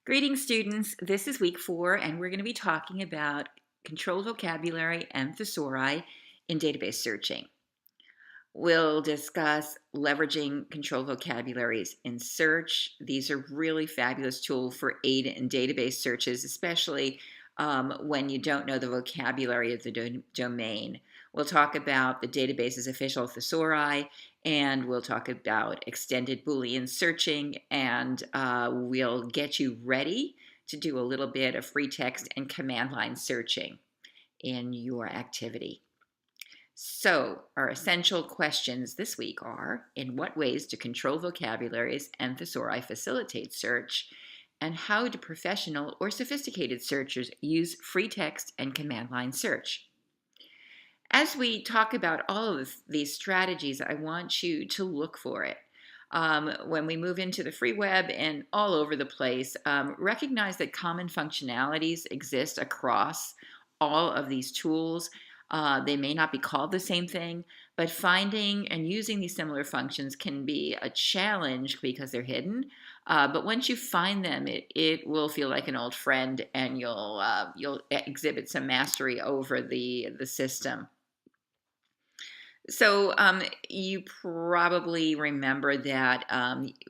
Greetings, students. This is week 4, and we're going to be talking about controlled vocabulary and thesauri in database searching. We'll discuss leveraging controlled vocabularies in search. These are really fabulous tools for aid in database searches, especially when you don't know the vocabulary of the domain. We'll talk about the database's official thesauri, and we'll talk about extended Boolean searching, and we'll get you ready to do a little bit of free text and command line searching in your activity. So, our essential questions this week are: in what ways do controlled vocabularies and thesauri facilitate search? And how do professional or sophisticated searchers use free text and command line search? As we talk about all of these strategies, I want you to look for it. When we move into the free web and all over the place, recognize that common functionalities exist across all of these tools. They may not be called the same thing, but finding and using these similar functions can be a challenge because they're hidden. But once you find them, it will feel like an old friend, and you'll exhibit some mastery over the system. So you probably remember that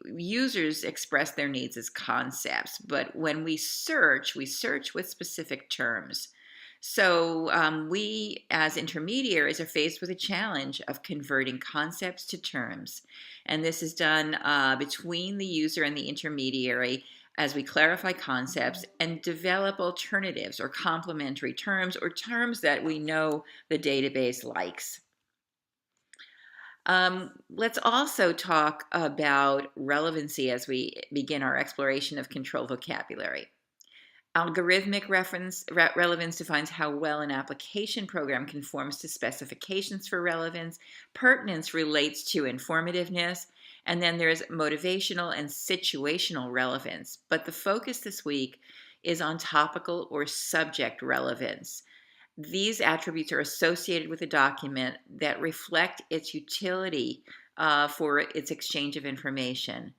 users express their needs as concepts, but when we search with specific terms. So we, as intermediaries, are faced with a challenge of converting concepts to terms. And this is done between the user and the intermediary as we clarify concepts and develop alternatives or complementary terms, or terms that we know the database likes. Let's also talk about relevancy as we begin our exploration of control vocabulary. Algorithmic relevance defines how well an application program conforms to specifications for relevance. Pertinence relates to informativeness. And then there's motivational and situational relevance. But the focus this week is on topical or subject relevance. These attributes are associated with a document that reflect its utility for its exchange of information.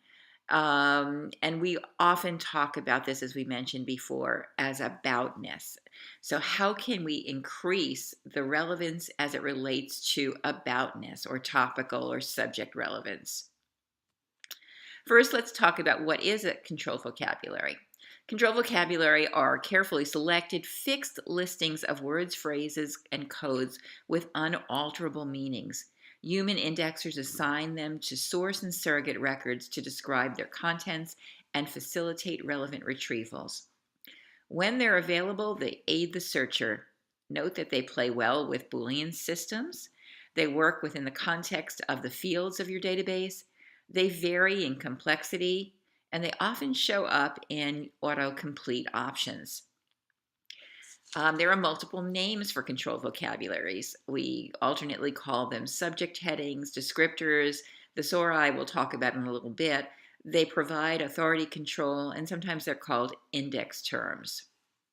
And we often talk about this, as we mentioned before, as aboutness. So how can we increase the relevance as it relates to aboutness or topical or subject relevance? First, let's talk about what is a controlled vocabulary. Controlled vocabulary are carefully selected, fixed listings of words, phrases, and codes with unalterable meanings. Human indexers assign them to source and surrogate records to describe their contents and facilitate relevant retrievals. When they're available, they aid the searcher. Note that they play well with Boolean systems. They work within the context of the fields of your database. They vary in complexity, and they often show up in autocomplete options. There are multiple names for controlled vocabularies. We alternately call them subject headings, descriptors, thesauri we'll talk about in a little bit. They provide authority control, and sometimes they're called index terms.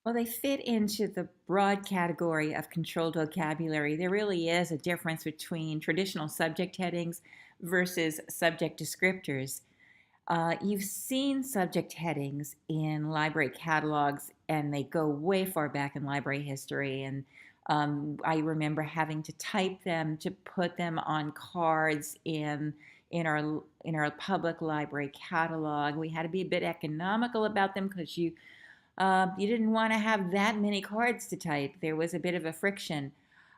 Well, they fit into the broad category of controlled vocabulary. There really is a difference between traditional subject headings versus subject descriptors. You've seen subject headings in library catalogs, and they go way far back in library history. And I remember having to type them to put them on cards in our public library catalog. We had to be a bit economical about them because you didn't want to have that many cards to type. There was a bit of a friction.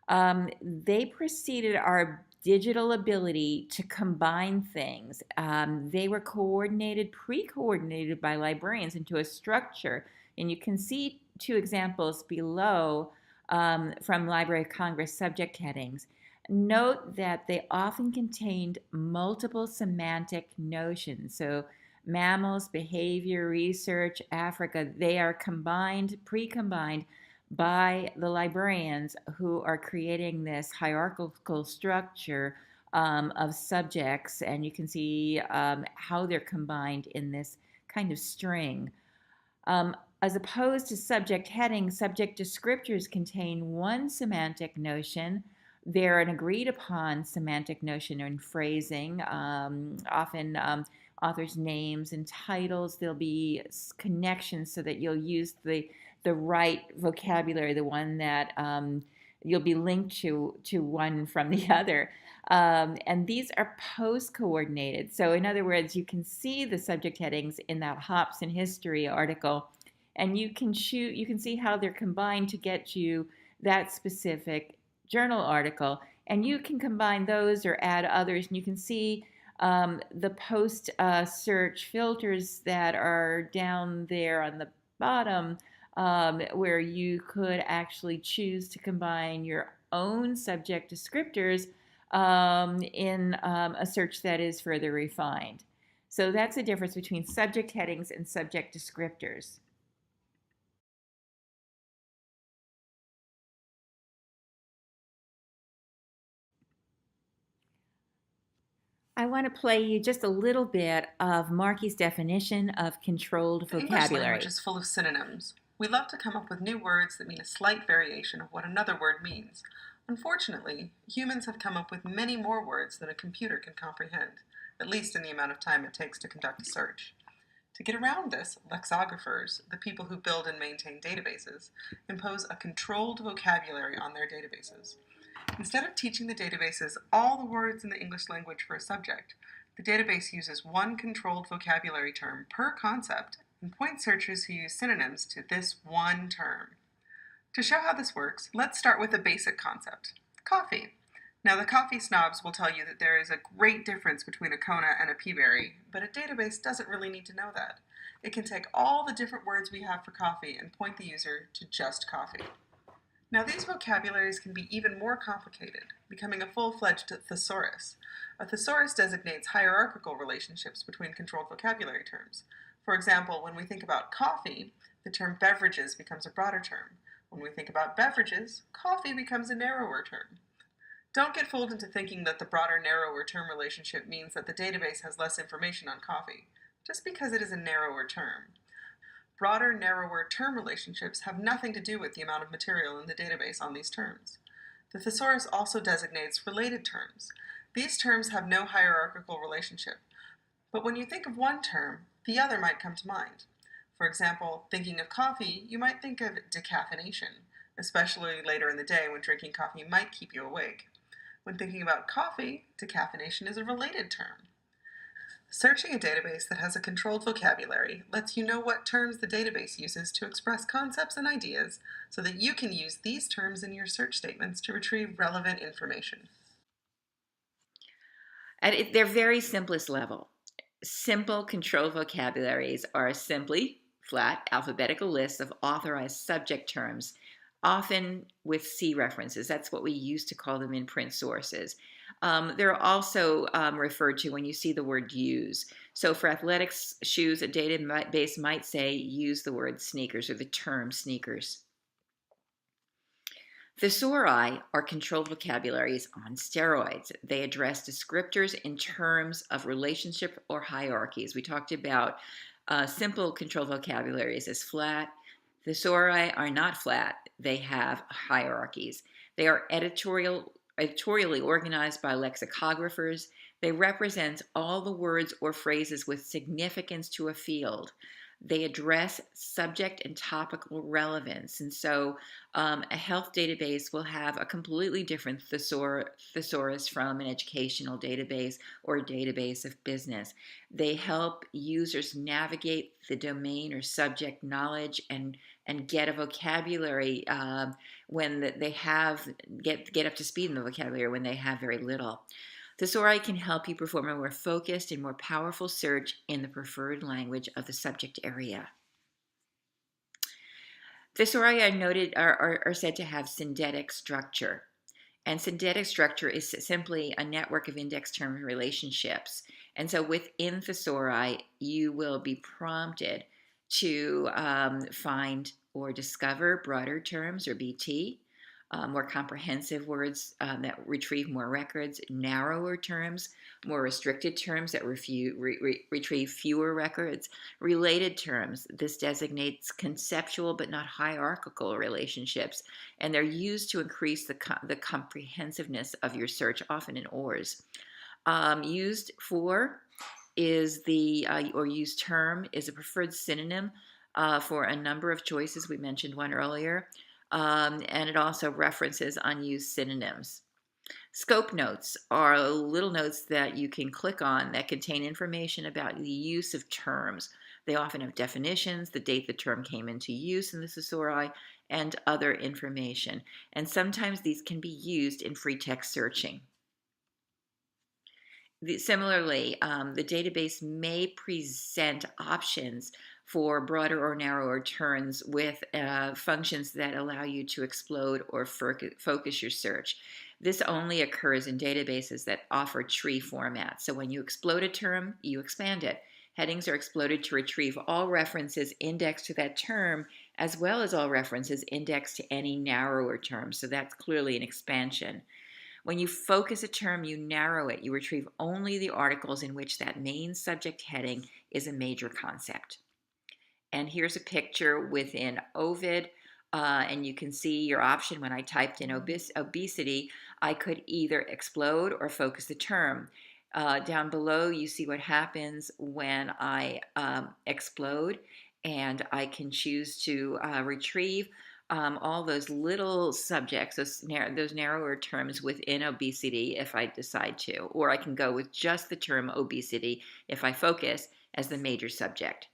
They preceded our digital ability to combine things. They were pre-coordinated by librarians into a structure. And you can see two examples below from Library of Congress subject headings. Note that they often contained multiple semantic notions. So mammals, behavior, research, Africa, they are pre-combined by the librarians who are creating this hierarchical structure of subjects, and you can see how they're combined in this kind of string. As opposed to subject headings, subject descriptors contain one semantic notion. They're an agreed upon semantic notion in phrasing, often authors' names and titles. There'll be connections so that you'll use the right vocabulary, the one that you'll be linked to one from the other. And these are post coordinated. So, in other words, you can see the subject headings in that Hops in History article, and you can see how they're combined to get you that specific journal article. And you can combine those or add others, and you can see the post search filters that are down there on the bottom, where you could actually choose to combine your own subject descriptors in a search that is further refined. So that's the difference between subject headings and subject descriptors. I want to play you just a little bit of Markey's definition of controlled The English language vocabulary. is full of synonyms. We love to come up with new words that mean a slight variation of what another word means. Unfortunately, humans have come up with many more words than a computer can comprehend, at least in the amount of time it takes to conduct a search. To get around this, lexicographers, the people who build and maintain databases, impose a controlled vocabulary on their databases. Instead of teaching the databases all the words in the English language for a subject, the database uses one controlled vocabulary term per concept and points searchers who use synonyms to this one term. To show how this works, let's start with a basic concept: coffee. Now, the coffee snobs will tell you that there is a great difference between a Kona and a peaberry, but a database doesn't really need to know that. It can take all the different words we have for coffee and point the user to just coffee. Now, these vocabularies can be even more complicated, becoming a full-fledged thesaurus. A thesaurus designates hierarchical relationships between controlled vocabulary terms. For example, when we think about coffee, the term beverages becomes a broader term. When we think about beverages, coffee becomes a narrower term. Don't get fooled into thinking that the broader, narrower term relationship means that the database has less information on coffee, just because it is a narrower term. Broader, narrower term relationships have nothing to do with the amount of material in the database on these terms. The thesaurus also designates related terms. These terms have no hierarchical relationship, but when you think of one term, the other might come to mind. For example, thinking of coffee, you might think of decaffeination, especially later in the day when drinking coffee might keep you awake. When thinking about coffee, decaffeination is a related term. Searching a database that has a controlled vocabulary lets you know what terms the database uses to express concepts and ideas so that you can use these terms in your search statements to retrieve relevant information. At their very simplest level, simple controlled vocabularies are simply flat alphabetical lists of authorized subject terms, often with C references. That's what we used to call them in print sources. They're also referred to when you see the word use. So for athletics shoes, a database might say use the word sneakers or the term sneakers. Thesauri are controlled vocabularies on steroids. They address descriptors in terms of relationship or hierarchies. We talked about simple controlled vocabularies as flat. Thesauri are not flat. They have hierarchies. They are editorially organized by lexicographers. They represent all the words or phrases with significance to a field. They address subject and topical relevance. And so a health database will have a completely different thesaurus from an educational database or a database of business. They help users navigate the domain or subject knowledge and get a vocabulary when they get up to speed in the vocabulary when they have very little. Thesauri can help you perform a more focused and more powerful search in the preferred language of the subject area. Thesauri are said to have syndetic structure. And syndetic structure is simply a network of index term relationships. And so within thesauri, you will be prompted to find or discover broader terms, or BT, more comprehensive words that retrieve more records, narrower terms, more restricted terms that retrieve fewer records, related terms. This designates conceptual but not hierarchical relationships, and they're used to increase the comprehensiveness of your search, often in ORs. Used for is or used term is a preferred synonym for a number of choices. We mentioned one earlier. And it also references unused synonyms. Scope notes are little notes that you can click on that contain information about the use of terms. They often have definitions, the date the term came into use in the thesauri, and other information. And sometimes these can be used in free text searching. Similarly, the database may present options for broader or narrower terms with functions that allow you to explode or focus your search. This only occurs in databases that offer tree format. So when you explode a term, you expand it. Headings are exploded to retrieve all references indexed to that term, as well as all references indexed to any narrower term. So that's clearly an expansion. When you focus a term, you narrow it. You retrieve only the articles in which that main subject heading is a major concept. And here's a picture within Ovid. And you can see your option when I typed in obesity, I could either explode or focus the term. Down below, you see what happens when I explode, and I can choose to retrieve all those little subjects, those narrower terms within obesity if I decide to, or I can go with just the term obesity if I focus as the major subject.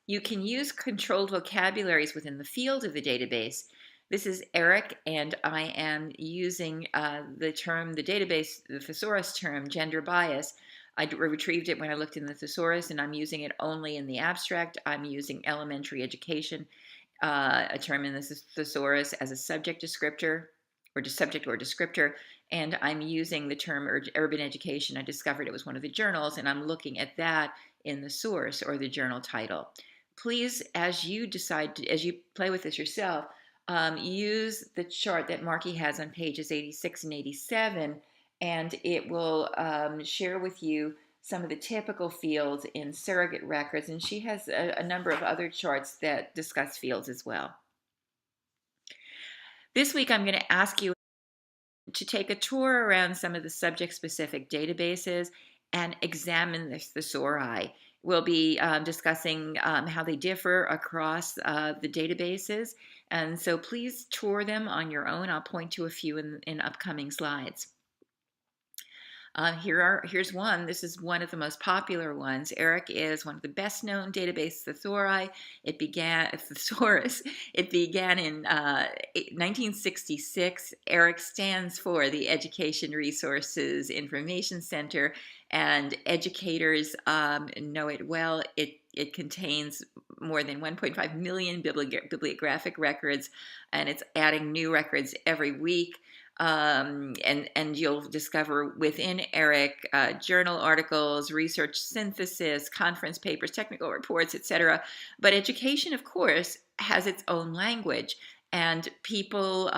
You can use controlled vocabularies within the field of the database. This is Eric, and I am using the database, the thesaurus term, gender bias. I retrieved it when I looked in the thesaurus, and I'm using it only in the abstract. I'm using elementary education, a term in the thesaurus, as a subject descriptor, or subject or descriptor, and I'm using the term urban education. I discovered it was one of the journals, and I'm looking at that in the source or the journal title. Please, as you play with this yourself, use the chart that Marky has on pages 86 and 87, and it will share with you some of the typical fields in surrogate records, and she has a number of other charts that discuss fields as well. This week, I'm going to ask you to take a tour around some of the subject-specific databases and examine the thesauri. We'll be discussing how they differ across the databases, and so please tour them on your own. I'll point to a few in upcoming slides. Here's one. This is one of the most popular ones. ERIC is one of the best-known database thesauri. Thesaurus. It began in 1966. ERIC stands for the Education Resources Information Center, and educators know it well. It contains more than 1.5 million bibliographic records, and it's adding new records every week. And you'll discover within ERIC journal articles, research synthesis, conference papers, technical reports, etc. But education, of course, has its own language. And people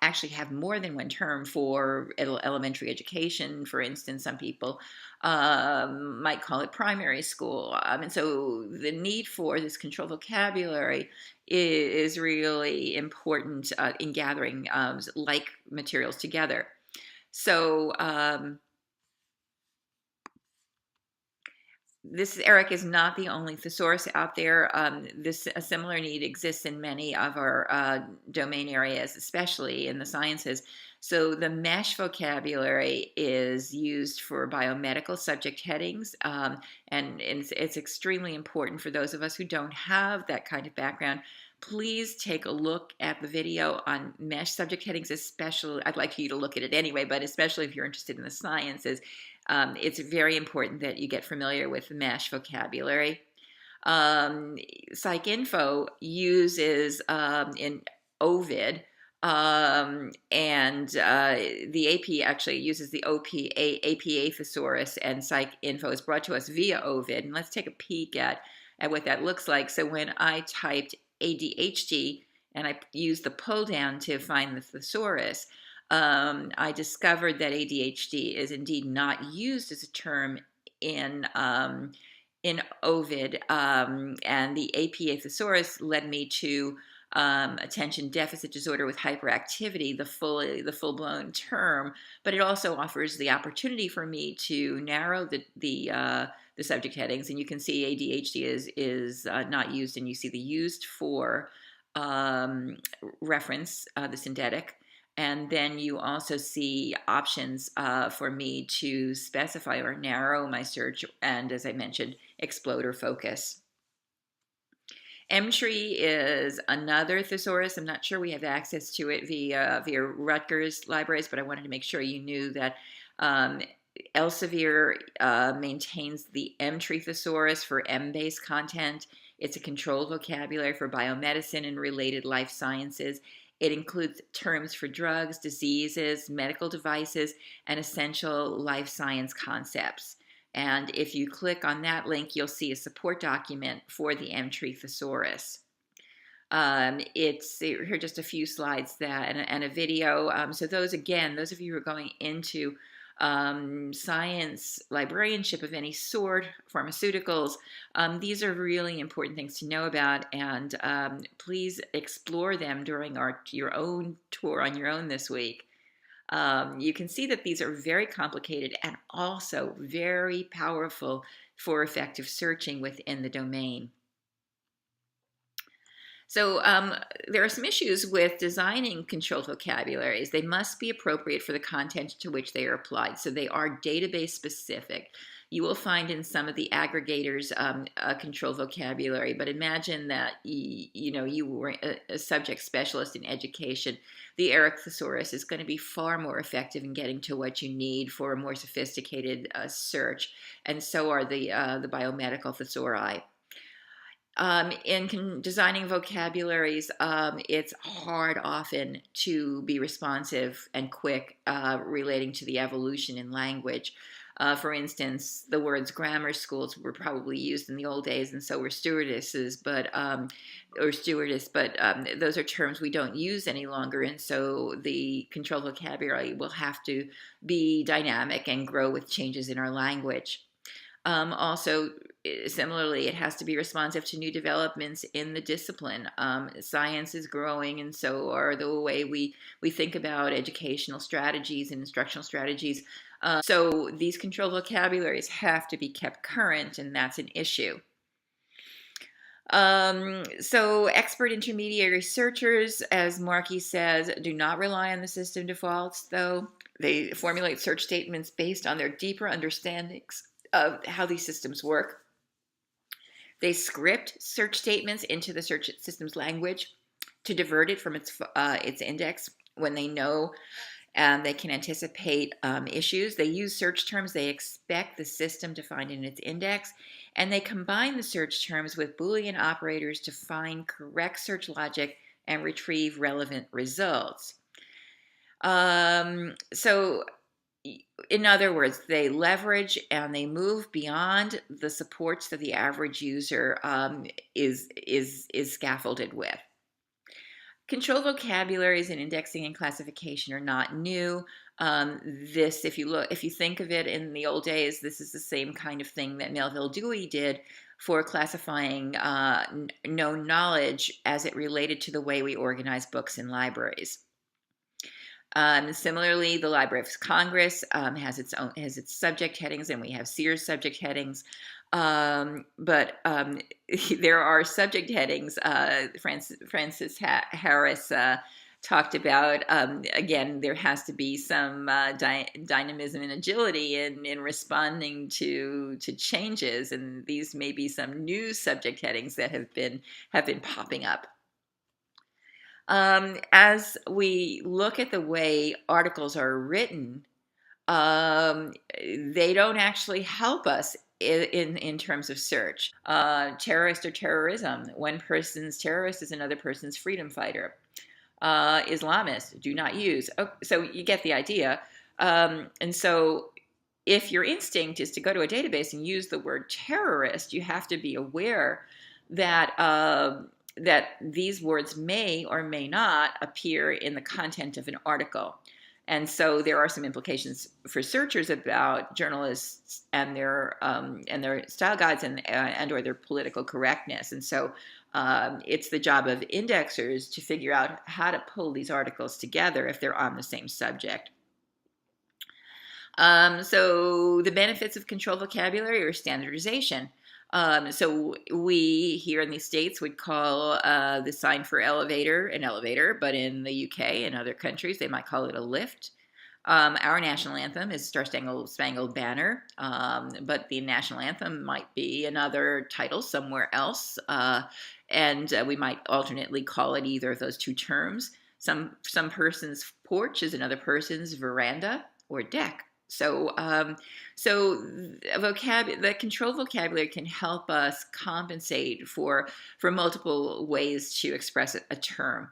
actually have more than one term for elementary education. For instance, some people might call it primary school. And so the need for this control vocabulary is really important in gathering like materials together. So ERIC is not the only thesaurus out there. A similar need exists in many of our domain areas, especially in the sciences. So the MESH vocabulary is used for biomedical subject headings, and it's extremely important for those of us who don't have that kind of background. Please take a look at the video on MESH subject headings, especially. I'd like you to look at it anyway, but especially if you're interested in the sciences. It's very important that you get familiar with the MESH vocabulary. PsycInfo uses in Ovid, and the AP actually uses the APA thesaurus, and PsycInfo is brought to us via Ovid. And let's take a peek at what that looks like. So when I typed ADHD and I used the pull down to find the thesaurus, I discovered that ADHD is indeed not used as a term in Ovid, and the APA thesaurus led me to attention deficit disorder with hyperactivity, the full-blown term, but it also offers the opportunity for me to narrow the subject headings, and you can see ADHD is not used, and you see the used for reference, the syndetic. And then you also see options for me to specify or narrow my search, and as I mentioned, explode or focus. M-tree is another thesaurus. I'm not sure we have access to it via Rutgers libraries, but I wanted to make sure you knew that Elsevier maintains the M-tree thesaurus for M-based content. It's a controlled vocabulary for biomedicine and related life sciences. It includes terms for drugs, diseases, medical devices, and essential life science concepts. And if you click on that link, you'll see a support document for the M-tree thesaurus. Here are just a few slides and a video. So those of you who are going into science librarianship of any sort, pharmaceuticals, these are really important things to know about, and please explore them during your own tour on your own this week. You can see that these are very complicated and also very powerful for effective searching within the domain. So there are some issues with designing controlled vocabularies. They must be appropriate for the content to which they are applied. So they are database specific. You will find in some of the aggregators a controlled vocabulary, but imagine that you were a subject specialist in education. The ERIC thesaurus is going to be far more effective in getting to what you need for a more sophisticated search, and so are the biomedical thesauri. In designing vocabularies, it's hard often to be responsive and quick relating to the evolution in language. For instance, the words grammar schools were probably used in the old days, and so were stewardesses, but those are terms we don't use any longer, and so the controlled vocabulary will have to be dynamic and grow with changes in our language. Also, similarly, it has to be responsive to new developments in the discipline. Science is growing, and so are the way we think about educational strategies and instructional strategies. So these controlled vocabularies have to be kept current, and that's an issue. So expert intermediary researchers, as Markey says, do not rely on the system defaults, though. They formulate search statements based on their deeper understandings of how these systems work. They script search statements into the search system's language to divert it from its index when they know and they can anticipate issues. They use search terms they expect the system to find in its index, and they combine the search terms with Boolean operators to find correct search logic and retrieve relevant results. So in other words, they leverage and they move beyond the supports that the average user is scaffolded with. Controlled vocabularies in indexing and classification are not new. If you think of it in the old days, this is the same kind of thing that Melville Dewey did for classifying known knowledge as it related to the way we organize books in libraries. Similarly, the Library of Congress has its subject headings, and we have Sears subject headings. But there are subject headings. Francis Harris talked about. Again, there has to be some dynamism and agility in responding to changes, and these may be some new subject headings that have been popping up. As we look at the way articles are written, they don't actually help us in terms of search. Terrorist or terrorism. One person's terrorist is another person's freedom fighter. Islamist, do not use. Oh, so you get the idea. And so if your instinct is to go to a database and use the word terrorist, you have to be aware that that these words may or may not appear in the content of an article. And so there are some implications for searchers about journalists and their style guides and or their political correctness. And so it's the job of indexers to figure out how to pull these articles together if they're on the same subject. So the benefits of controlled vocabulary or standardization. So we here in the States would call the sign for elevator an elevator, but in the UK and other countries they might call it a lift. Our national anthem is Star Spangled Banner, but the national anthem might be another title somewhere else, and we might alternately call it either of those two terms. Some person's porch is another person's veranda or deck. So the control vocabulary can help us compensate for multiple ways to express a term.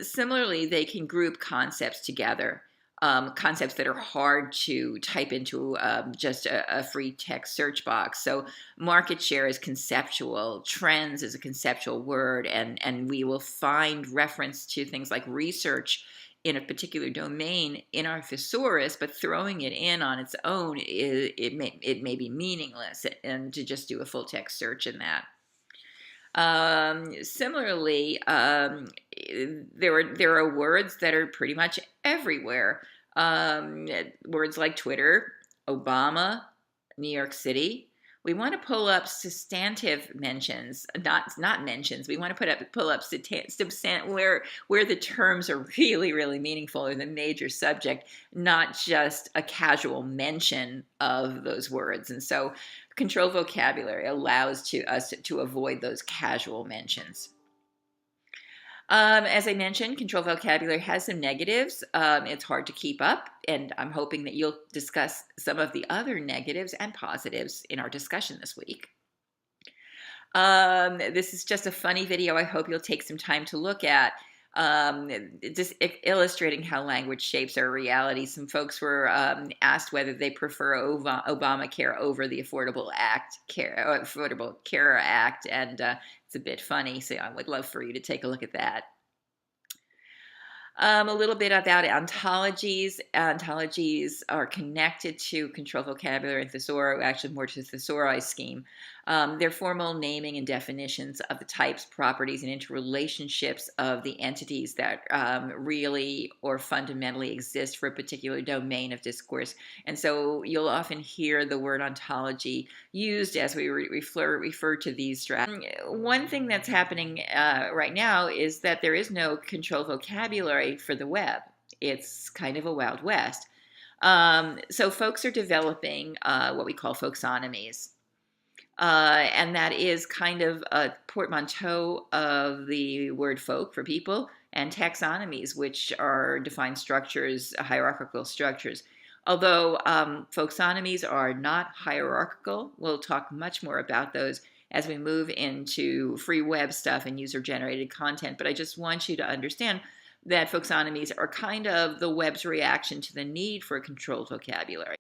Similarly, they can group concepts together, concepts that are hard to type into just a free text search box. So market share is conceptual, trends is a conceptual word, and we will find reference to things like research in a particular domain in our thesaurus, but throwing it in on its own, it may be meaningless, and to just do a full text search in that. Similarly, there are words that are pretty much everywhere. Words like Twitter, Obama, New York City. We want to pull up substantive mentions, not mentions. We want to pull up where the terms are really meaningful or the major subject, not just a casual mention of those words. And so, control vocabulary allows us to avoid those casual mentions. As I mentioned, control vocabulary has some negatives. It's hard to keep up, and I'm hoping that you'll discuss some of the other negatives and positives in our discussion this week. This is just a funny video I hope you'll take some time to look at. Just illustrating how language shapes our reality. Some folks were asked whether they prefer Obamacare over the Affordable Care Act, and it's a bit funny, so I would love for you to take a look at that. A little bit about ontologies. Ontologies are connected to control vocabulary and thesaurus, actually more to the thesauri scheme. They're formal naming and definitions of the types, properties, and interrelationships of the entities that really or fundamentally exist for a particular domain of discourse. And so you'll often hear the word ontology used as we refer to these strategies. One thing that's happening right now is that there is no control vocabulary for the web. It's kind of a Wild West. So folks are developing what we call folksonomies. And that is kind of a portmanteau of the word folk for people and taxonomies, which are defined structures, hierarchical structures. Although folksonomies are not hierarchical, we'll talk much more about those as we move into free web stuff and user-generated content. But I just want you to understand that folksonomies are kind of the web's reaction to the need for a controlled vocabulary.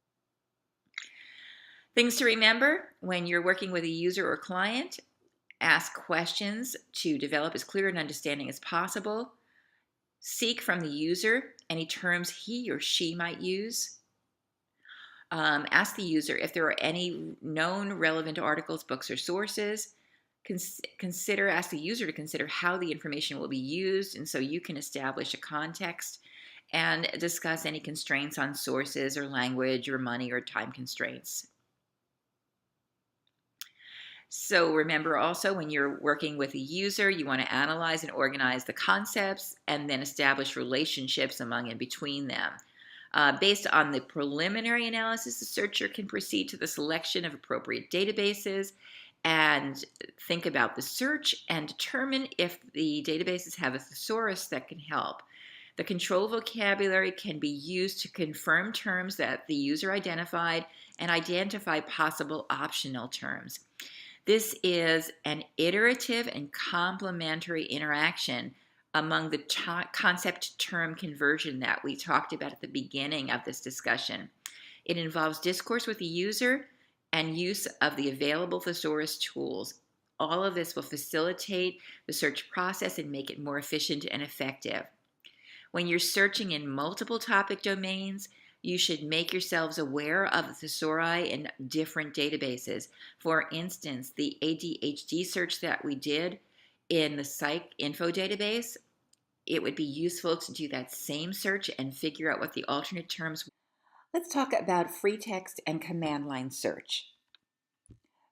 Things to remember when you're working with a user or client: ask questions to develop as clear an understanding as possible. Seek from the user any terms he or she might use. Ask the user if there are any known relevant articles, books, or sources. Ask the user to consider how the information will be used, and so you can establish a context and discuss any constraints on sources or language or money or time constraints. So remember also, when you're working with a user, you want to analyze and organize the concepts and then establish relationships among and between them. Based on the preliminary analysis, the searcher can proceed to the selection of appropriate databases and think about the search and determine if the databases have a thesaurus that can help. The control vocabulary can be used to confirm terms that the user identified and identify possible optional terms. This is an iterative and complementary interaction among the concept-term conversion that we talked about at the beginning of this discussion. It involves discourse with the user and use of the available thesaurus tools. All of this will facilitate the search process and make it more efficient and effective. When you're searching in multiple topic domains, you should make yourselves aware of the thesauri in different databases. For instance, the ADHD search that we did in the Psych Info database, it would be useful to do that same search and figure out what the alternate terms. Let's talk about free text and command line search.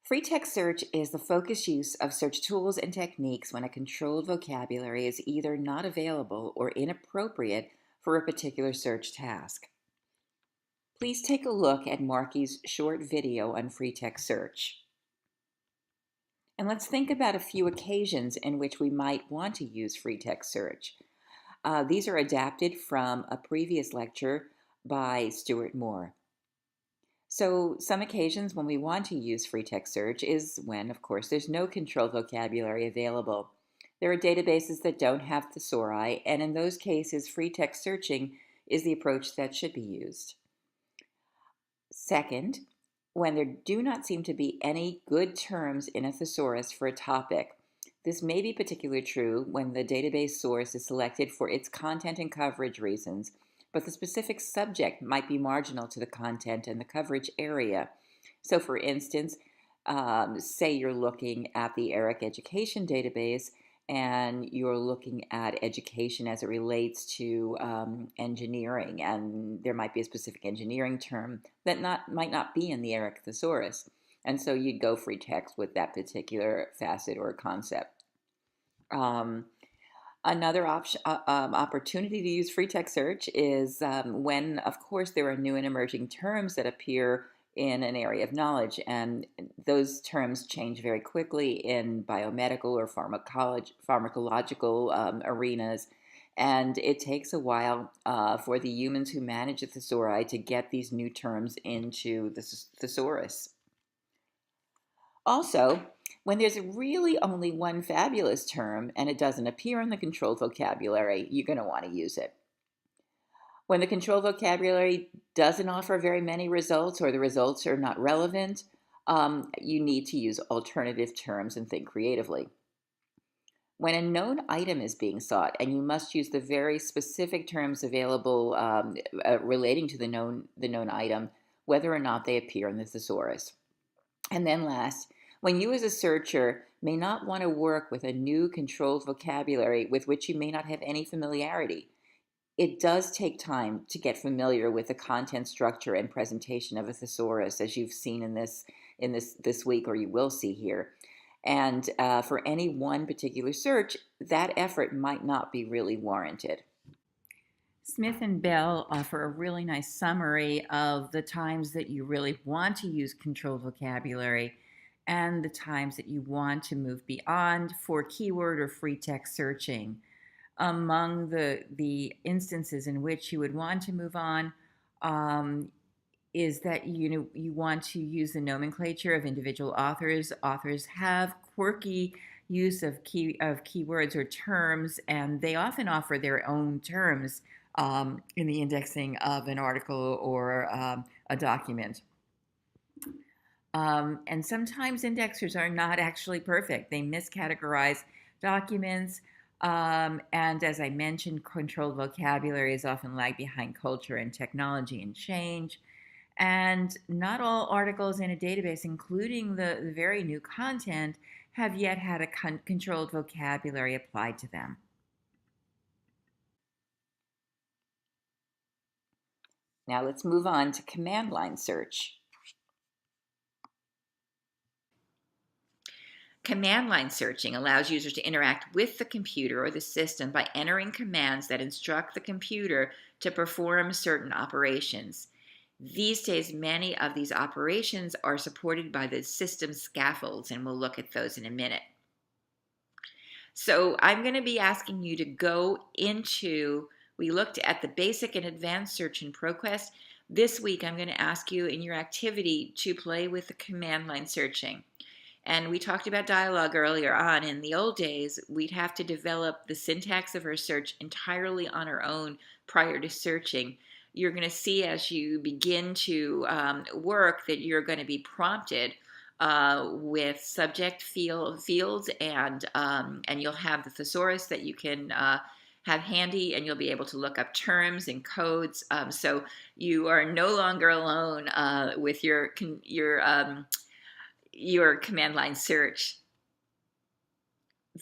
Free text search is the focused use of search tools and techniques when a controlled vocabulary is either not available or inappropriate for a particular search task. Please take a look at Marky's short video on free text search. And let's think about a few occasions in which we might want to use free text search. These are adapted from a previous lecture by Stuart Moore. So some occasions when we want to use free text search is when, of course, there's no controlled vocabulary available. There are databases that don't have thesauri, and in those cases, free text searching is the approach that should be used. Second, when there do not seem to be any good terms in a thesaurus for a topic. This may be particularly true when the database source is selected for its content and coverage reasons, but the specific subject might be marginal to the content and the coverage area. So for instance, say you're looking at the ERIC education database and you're looking at education as it relates to engineering, and there might be a specific engineering term that might not be in the ERIC thesaurus. And so you'd go free text with that particular facet or concept. Another opportunity to use free text search is when, of course, there are new and emerging terms that appear in an area of knowledge, and those terms change very quickly in biomedical or pharmacological arenas, and it takes a while for the humans who manage the thesauri to get these new terms into the thesaurus. Also, when there's really only one fabulous term and it doesn't appear in the controlled vocabulary, you're going to want to use it. When the controlled vocabulary doesn't offer very many results or the results are not relevant, you need to use alternative terms and think creatively. When a known item is being sought and you must use the very specific terms available relating to the known item, whether or not they appear in the thesaurus. And then last, when you as a searcher may not want to work with a new controlled vocabulary with which you may not have any familiarity, it does take time to get familiar with the content structure and presentation of a thesaurus, as you've seen in this week, or you will see here. And for any one particular search, that effort might not be really warranted. Smith and Bell offer a really nice summary of the times that you really want to use controlled vocabulary and the times that you want to move beyond for keyword or free text searching. Among the instances in which you would want to move on is that you want to use the nomenclature of individual authors. Authors have quirky use of keywords or terms, and they often offer their own terms in the indexing of an article or a document. And sometimes indexers are not actually perfect. They miscategorize documents. And as I mentioned, controlled vocabulary is often lag behind culture and technology and change. And not all articles in a database, including the very new content, have yet had a controlled vocabulary applied to them. Now let's move on to command line search. Command line searching allows users to interact with the computer or the system by entering commands that instruct the computer to perform certain operations. These days, many of these operations are supported by the system scaffolds, and we'll look at those in a minute. So I'm going to be asking you to go into, we looked at the basic and advanced search in ProQuest. This week, I'm going to ask you in your activity to play with the command line searching. And we talked about dialogue earlier on. In the old days, we'd have to develop the syntax of our search entirely on our own prior to searching. You're going to see as you begin to work that you're going to be prompted with subject fields, and you'll have the thesaurus that you can have handy, and you'll be able to look up terms and codes. So you are no longer alone with your command line search.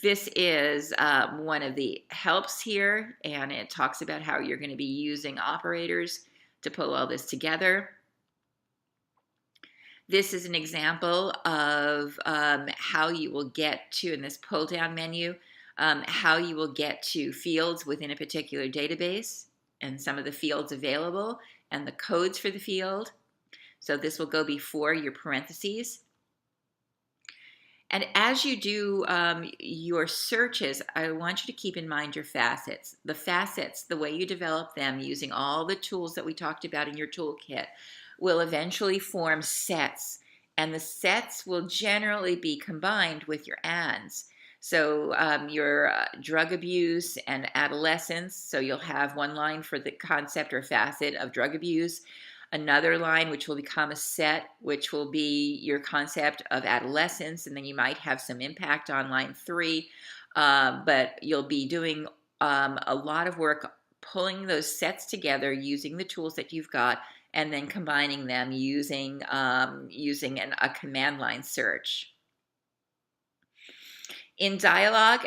This is one of the helps here, and it talks about how you're going to be using operators to pull all this together. This is an example of how you will get to, in this pull down menu, how you will get to fields within a particular database and some of the fields available and the codes for the field. So this will go before your parentheses. And as you do your searches, I want you to keep in mind your facets. The facets, the way you develop them using all the tools that we talked about in your toolkit, will eventually form sets. And the sets will generally be combined with your ands. So your drug abuse and adolescence, so you'll have one line for the concept or facet of drug abuse, another line which will become a set, which will be your concept of adolescence, and then you might have some impact on line 3, but you'll be doing a lot of work pulling those sets together using the tools that you've got, and then combining them using a command line search. In dialogue,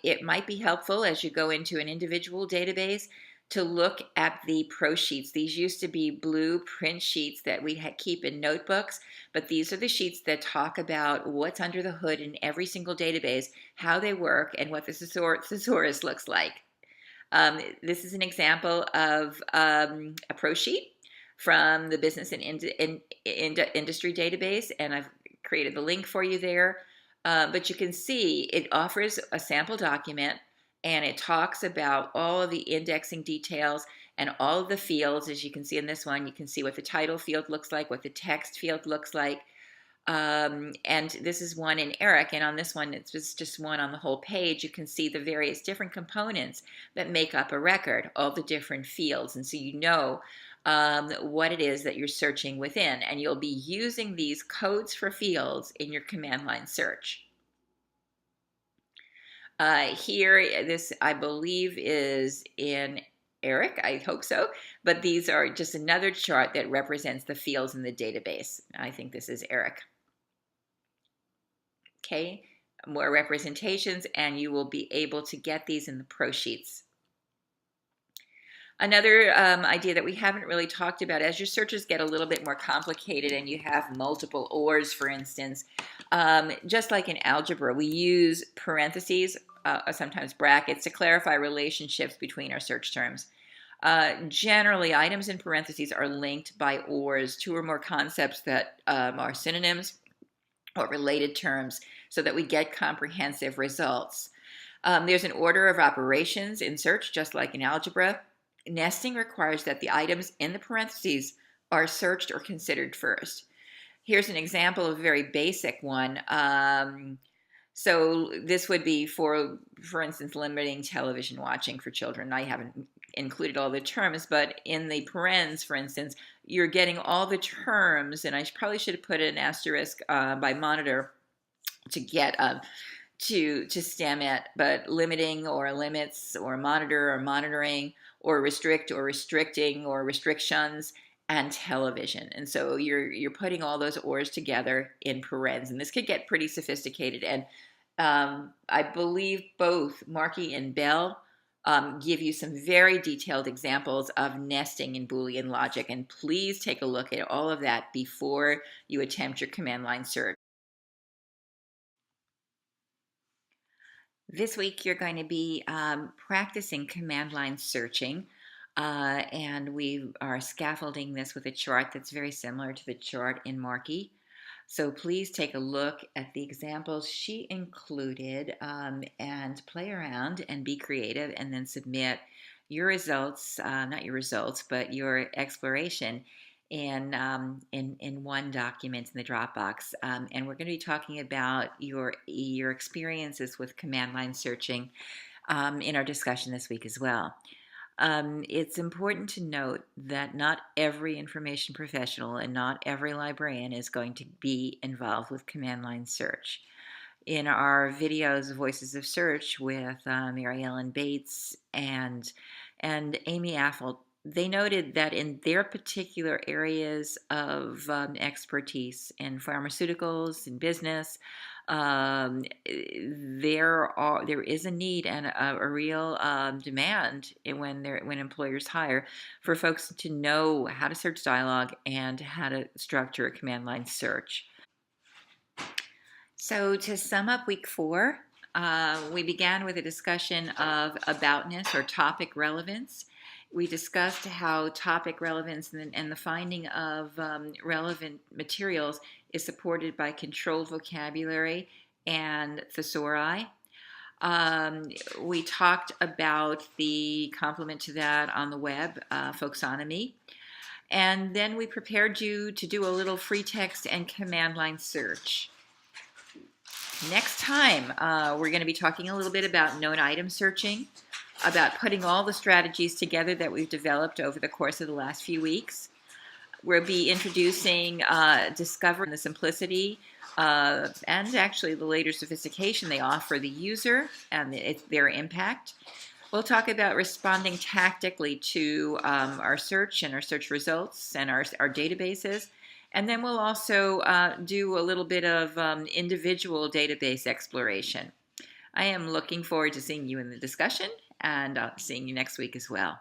it might be helpful as you go into an individual database to look at the pro sheets. These used to be blue print sheets that we keep in notebooks, but these are the sheets that talk about what's under the hood in every single database, how they work, and what the thesaurus looks like. This is an example of a pro sheet from the Business and Industry database, and I've created the link for you there. But you can see it offers a sample document, and it talks about all of the indexing details and all of the fields. As you can see in this one, you can see what the title field looks like, what the text field looks like. And this is one in ERIC, and on this one, it's just one on the whole page. You can see the various different components that make up a record, all the different fields. And so you know what it is that you're searching within, and you'll be using these codes for fields in your command line search. Here, this I believe is in ERIC, I hope so, but these are just another chart that represents the fields in the database. I think this is ERIC. Okay, more representations, and you will be able to get these in the pro sheets. Another idea that we haven't really talked about, as your searches get a little bit more complicated and you have multiple ORs, for instance, just like in algebra, we use parentheses, sometimes brackets, to clarify relationships between our search terms. Generally, items in parentheses are linked by ORs, two or more concepts that are synonyms or related terms, so that we get comprehensive results. There's an order of operations in search, just like in algebra. Nesting requires that the items in the parentheses are searched or considered first. Here's an example of a very basic one. So this would be for instance, limiting television watching for children. I haven't included all the terms, but in the parens, for instance, you're getting all the terms, and I probably should have put an asterisk by monitor to get to stem it, but limiting or limits or monitor or monitoring or restrict or restricting or restrictions and television. And so you're putting all those ORs together in parens, and this could get pretty sophisticated. And I believe both Markey and Bell give you some very detailed examples of nesting in Boolean logic, and please take a look at all of that before you attempt your command line search. This week you're going to be practicing command line searching, and we are scaffolding this with a chart that's very similar to the chart in Markey. So please take a look at the examples she included and play around and be creative, and then submit your results, not your results, but your exploration in one document in the Dropbox. And we're going to be talking about your experiences with command line searching in our discussion this week as well. It's important to note that not every information professional and not every librarian is going to be involved with command line search. in our videos, Voices of Search, with Mary Ellen Bates and Amy Affle. They noted that in their particular areas of expertise in pharmaceuticals and business, there is a need and a real demand when employers hire for folks to know how to search dialogue and how to structure a command line search. So to sum up week 4, we began with a discussion of aboutness or topic relevance. We discussed how topic relevance and the finding of relevant materials is supported by controlled vocabulary and thesauri. We talked about the complement to that on the web, Folksonomy. And then we prepared you to do a little free text and command line search. Next time, we're going to be talking a little bit about known item searching, about putting all the strategies together that we've developed over the course of the last few weeks. We'll be introducing discovering the simplicity and actually the later sophistication they offer the user and their impact. We'll talk about responding tactically to our search and our search results and our databases. And then we'll also do a little bit of individual database exploration. I am looking forward to seeing you in the discussion and seeing you next week as well.